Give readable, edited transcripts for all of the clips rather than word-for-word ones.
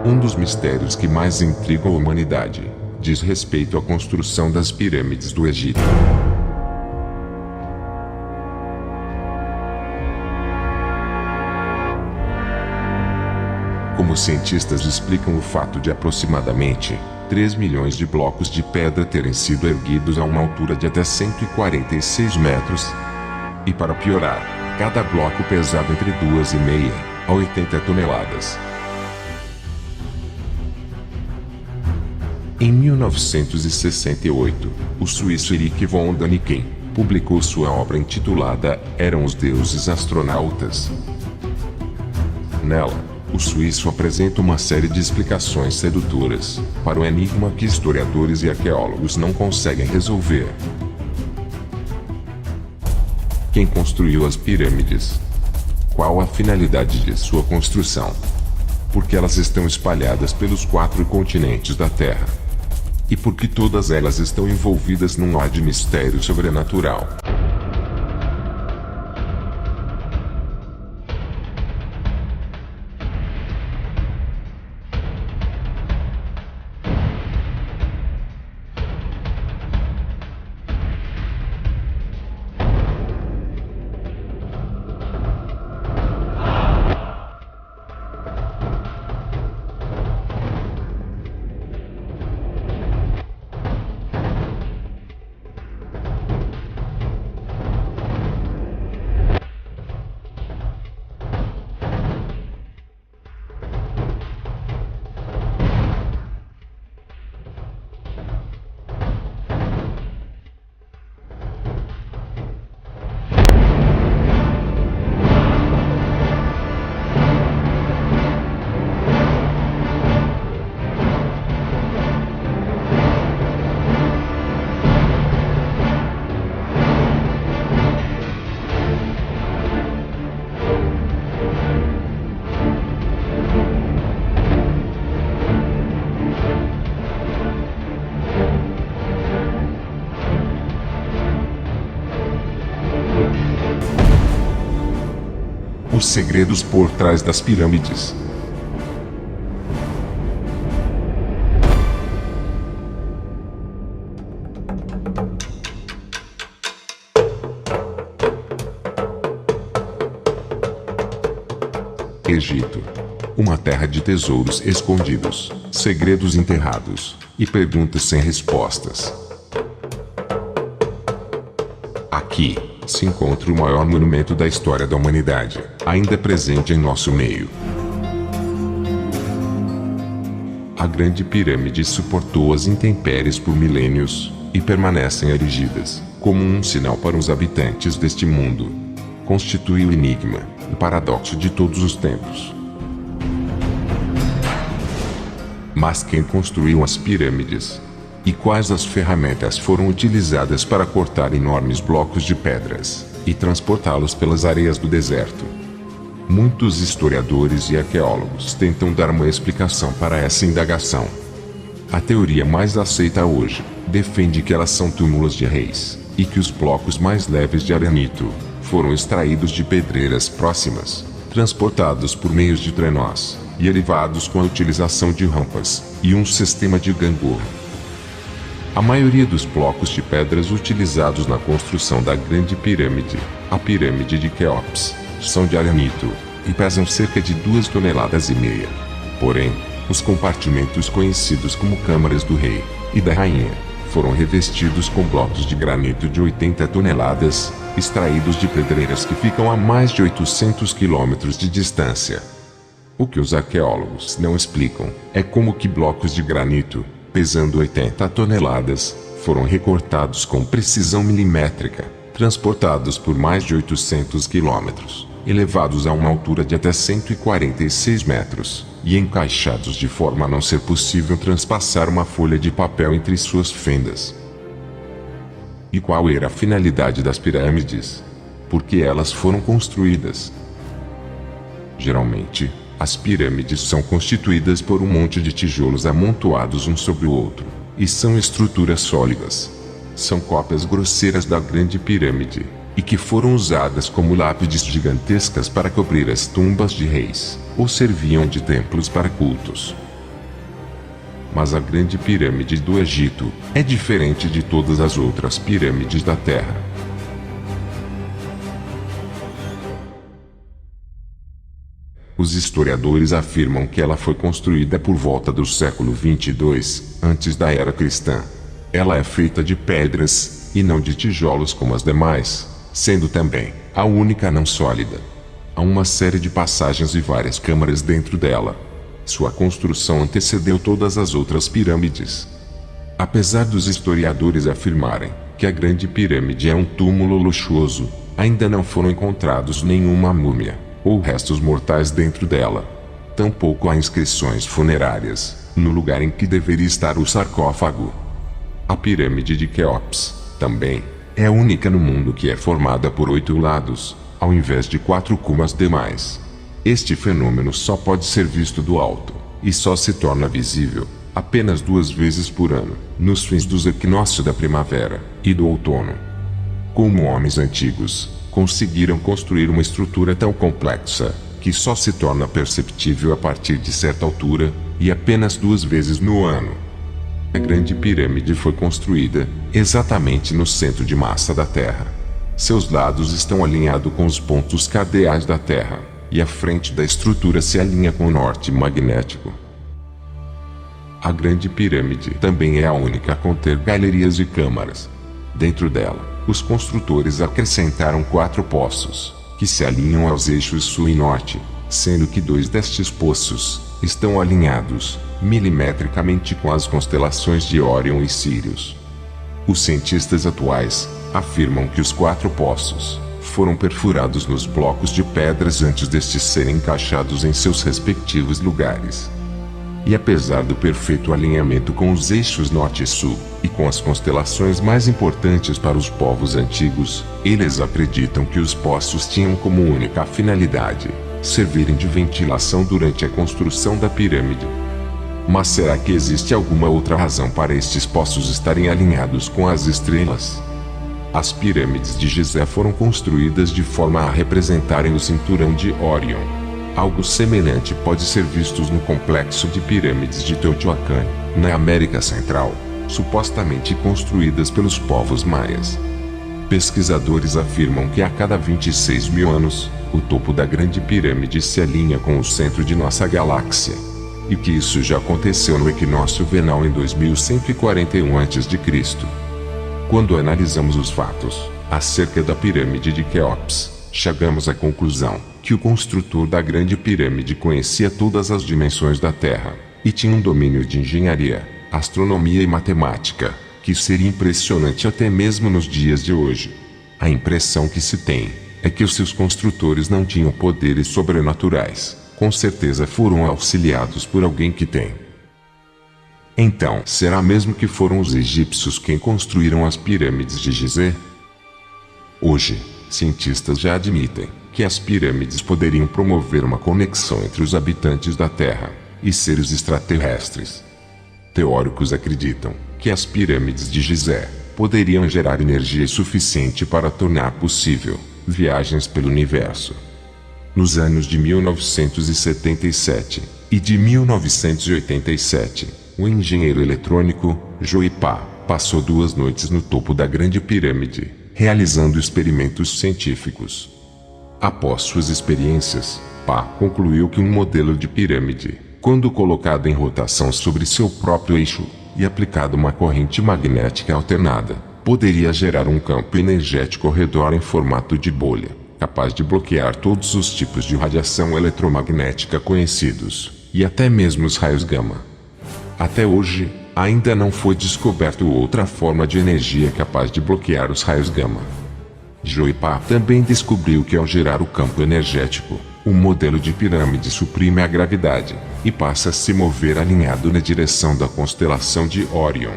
Um dos mistérios que mais intrigam a humanidade diz respeito à construção das pirâmides do Egito. Como os cientistas explicam o fato de aproximadamente 3 milhões de blocos de pedra terem sido erguidos a uma altura de até 146 metros? E para piorar, cada bloco pesava entre 2,5 a 80 toneladas. Em 1968, o suíço Erich von Däniken publicou sua obra intitulada Eram os Deuses Astronautas. Nela, o suíço apresenta uma série de explicações sedutoras para o enigma que historiadores e arqueólogos não conseguem resolver. Quem construiu as pirâmides? Qual a finalidade de sua construção? Por que elas estão espalhadas pelos 4 continentes da Terra? E por que todas elas estão envolvidas num ar de mistério sobrenatural? Os segredos por trás das pirâmides. Egito. Uma terra de tesouros escondidos, segredos enterrados e perguntas sem respostas. Aqui se encontra o maior monumento da história da humanidade, ainda presente em nosso meio. A Grande Pirâmide suportou as intempéries por milênios e permanecem erigidas como um sinal para os habitantes deste mundo. Constitui o enigma, o paradoxo de todos os tempos. Mas quem construiu as pirâmides? E quais as ferramentas foram utilizadas para cortar enormes blocos de pedras e transportá-los pelas areias do deserto? Muitos historiadores e arqueólogos tentam dar uma explicação para essa indagação. A teoria mais aceita hoje defende que elas são túmulos de reis e que os blocos mais leves de arenito foram extraídos de pedreiras próximas, transportados por meios de trenós e elevados com a utilização de rampas e um sistema de gangorra. A maioria dos blocos de pedras utilizados na construção da Grande Pirâmide, a Pirâmide de Quéops, são de arenito e pesam cerca de 2,5 toneladas. Porém, os compartimentos conhecidos como câmaras do rei e da rainha foram revestidos com blocos de granito de 80 toneladas, extraídos de pedreiras que ficam a mais de 800 quilômetros de distância. O que os arqueólogos não explicam é como que blocos de granito, pesando 80 toneladas, foram recortados com precisão milimétrica, transportados por mais de 800 quilômetros, elevados a uma altura de até 146 metros, e encaixados de forma a não ser possível transpassar uma folha de papel entre suas fendas. E qual era a finalidade das pirâmides? Por que elas foram construídas? Geralmente, as pirâmides são constituídas por um monte de tijolos amontoados um sobre o outro, e são estruturas sólidas. São cópias grosseiras da Grande Pirâmide, e que foram usadas como lápides gigantescas para cobrir as tumbas de reis, ou serviam de templos para cultos. Mas a Grande Pirâmide do Egito é diferente de todas as outras pirâmides da Terra. Os historiadores afirmam que ela foi construída por volta do século 22, antes da era cristã. Ela é feita de pedras, e não de tijolos como as demais, sendo também a única não sólida. Há uma série de passagens e várias câmaras dentro dela. Sua construção antecedeu todas as outras pirâmides. Apesar dos historiadores afirmarem que a Grande Pirâmide é um túmulo luxuoso, ainda não foram encontrados nenhuma múmia ou restos mortais dentro dela. Tampouco há inscrições funerárias no lugar em que deveria estar o sarcófago. A pirâmide de Quéops, também, é única no mundo, que é formada por 8 lados, ao invés de 4 como as demais. Este fenômeno só pode ser visto do alto, e só se torna visível apenas 2 vezes por ano, nos fins dos equinócios da primavera e do outono. Como homens antigos conseguiram construir uma estrutura tão complexa, que só se torna perceptível a partir de certa altura, e apenas 2 vezes no ano. A Grande Pirâmide foi construída exatamente no centro de massa da Terra. Seus lados estão alinhados com os pontos cardeais da Terra, e a frente da estrutura se alinha com o norte magnético. A Grande Pirâmide também é a única a conter galerias e câmaras. Dentro dela, os construtores acrescentaram 4 poços, que se alinham aos eixos sul e norte, sendo que 2 destes poços estão alinhados milimetricamente com as constelações de Órion e Sírius. Os cientistas atuais afirmam que os 4 poços foram perfurados nos blocos de pedras antes destes serem encaixados em seus respectivos lugares. E apesar do perfeito alinhamento com os eixos norte e sul, e com as constelações mais importantes para os povos antigos, eles acreditam que os poços tinham como única finalidade servirem de ventilação durante a construção da pirâmide. Mas será que existe alguma outra razão para estes poços estarem alinhados com as estrelas? As pirâmides de Gizé foram construídas de forma a representarem o cinturão de Órion. Algo semelhante pode ser visto no complexo de pirâmides de Teotihuacan, na América Central, supostamente construídas pelos povos maias. Pesquisadores afirmam que a cada 26 mil anos, o topo da Grande Pirâmide se alinha com o centro de nossa galáxia, e que isso já aconteceu no equinócio vernal em 2141 a.C. Quando analisamos os fatos acerca da pirâmide de Quéops, chegamos à conclusão que o construtor da Grande Pirâmide conhecia todas as dimensões da Terra, e tinha um domínio de engenharia, astronomia e matemática, que seria impressionante até mesmo nos dias de hoje. A impressão que se tem é que os seus construtores não tinham poderes sobrenaturais, com certeza foram auxiliados por alguém que tem. Então, será mesmo que foram os egípcios quem construíram as pirâmides de Gizé? Hoje, cientistas já admitem que as pirâmides poderiam promover uma conexão entre os habitantes da Terra e seres extraterrestres. Teóricos acreditam que as pirâmides de Gizé poderiam gerar energia suficiente para tornar possível viagens pelo universo. Nos anos de 1977 e de 1987, o engenheiro eletrônico Joe Pa passou 2 noites no topo da Grande Pirâmide, realizando experimentos científicos. Após suas experiências, Pa concluiu que um modelo de pirâmide, quando colocado em rotação sobre seu próprio eixo e aplicado uma corrente magnética alternada, poderia gerar um campo energético ao redor em formato de bolha, capaz de bloquear todos os tipos de radiação eletromagnética conhecidos, e até mesmo os raios gama. Até hoje, ainda não foi descoberto outra forma de energia capaz de bloquear os raios gama. Joe Pa também descobriu que ao gerar o campo energético, o modelo de pirâmide suprime a gravidade e passa a se mover alinhado na direção da constelação de Órion.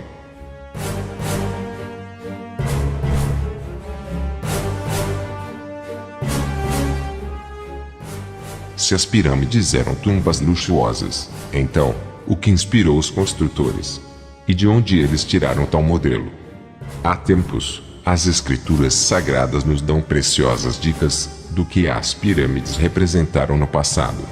Se as pirâmides eram tumbas luxuosas, então, o que inspirou os construtores? E de onde eles tiraram tal modelo? Há tempos, as escrituras sagradas nos dão preciosas dicas do que as pirâmides representaram no passado.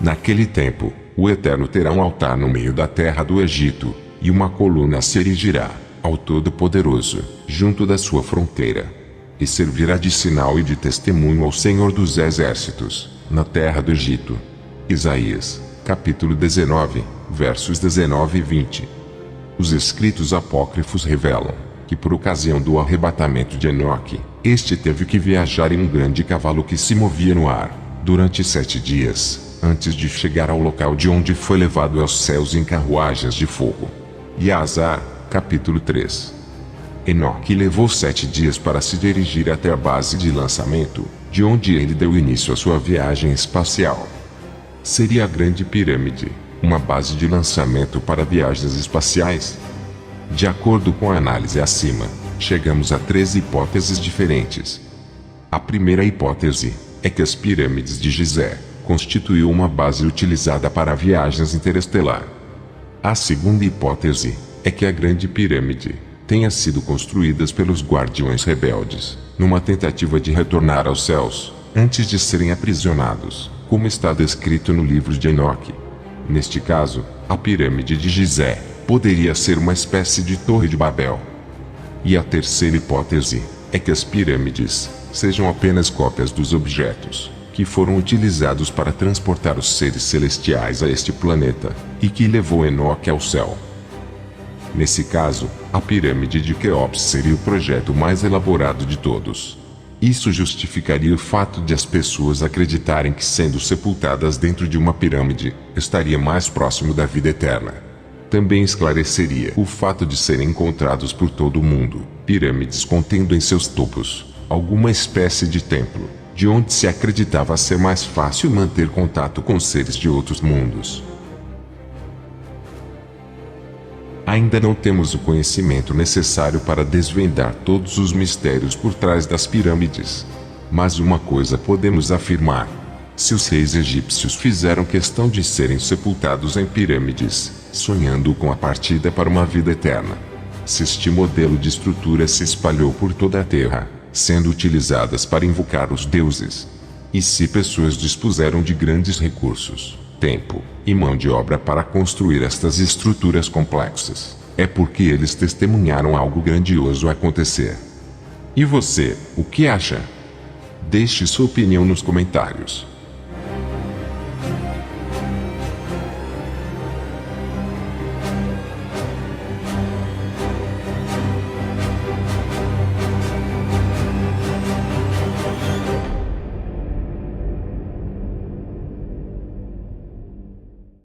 Naquele tempo, O Eterno terá um altar no meio da terra do Egito, e uma coluna se erigirá ao Todo-Poderoso, junto da sua fronteira. E servirá de sinal e de testemunho ao Senhor dos Exércitos, na terra do Egito. Isaías, capítulo 19, versos 19 e 20. Os escritos apócrifos revelam que por ocasião do arrebatamento de Enoque, este teve que viajar em um grande cavalo que se movia no ar, durante 7 dias, antes de chegar ao local de onde foi levado aos céus em carruagens de fogo. E Azar, capítulo 3. Enoque levou 7 dias para se dirigir até a base de lançamento, de onde ele deu início à sua viagem espacial. Seria a Grande Pirâmide uma base de lançamento para viagens espaciais? De acordo com a análise acima, chegamos a 3 hipóteses diferentes. A primeira hipótese é que as pirâmides de Gizé constituíam uma base utilizada para viagens interestelar. A segunda hipótese é que a Grande Pirâmide tenha sido construídas pelos guardiões rebeldes, numa tentativa de retornar aos céus, antes de serem aprisionados, como está descrito no livro de Enoque. Neste caso, a pirâmide de Gizé poderia ser uma espécie de Torre de Babel. E a terceira hipótese é que as pirâmides sejam apenas cópias dos objetos que foram utilizados para transportar os seres celestiais a este planeta, e que levou Enoque ao céu. Nesse caso, a pirâmide de Quéops seria o projeto mais elaborado de todos. Isso justificaria o fato de as pessoas acreditarem que, sendo sepultadas dentro de uma pirâmide, estaria mais próximo da vida eterna. Também esclareceria o fato de serem encontrados por todo o mundo pirâmides contendo em seus topos alguma espécie de templo, de onde se acreditava ser mais fácil manter contato com seres de outros mundos. Ainda não temos o conhecimento necessário para desvendar todos os mistérios por trás das pirâmides. Mas uma coisa podemos afirmar: se os reis egípcios fizeram questão de serem sepultados em pirâmides, sonhando com a partida para uma vida eterna, se este modelo de estrutura se espalhou por toda a terra, sendo utilizadas para invocar os deuses, e se pessoas dispuseram de grandes recursos, tempo e mão de obra para construir estas estruturas complexas, é porque eles testemunharam algo grandioso acontecer. E você, o que acha? Deixe sua opinião nos comentários.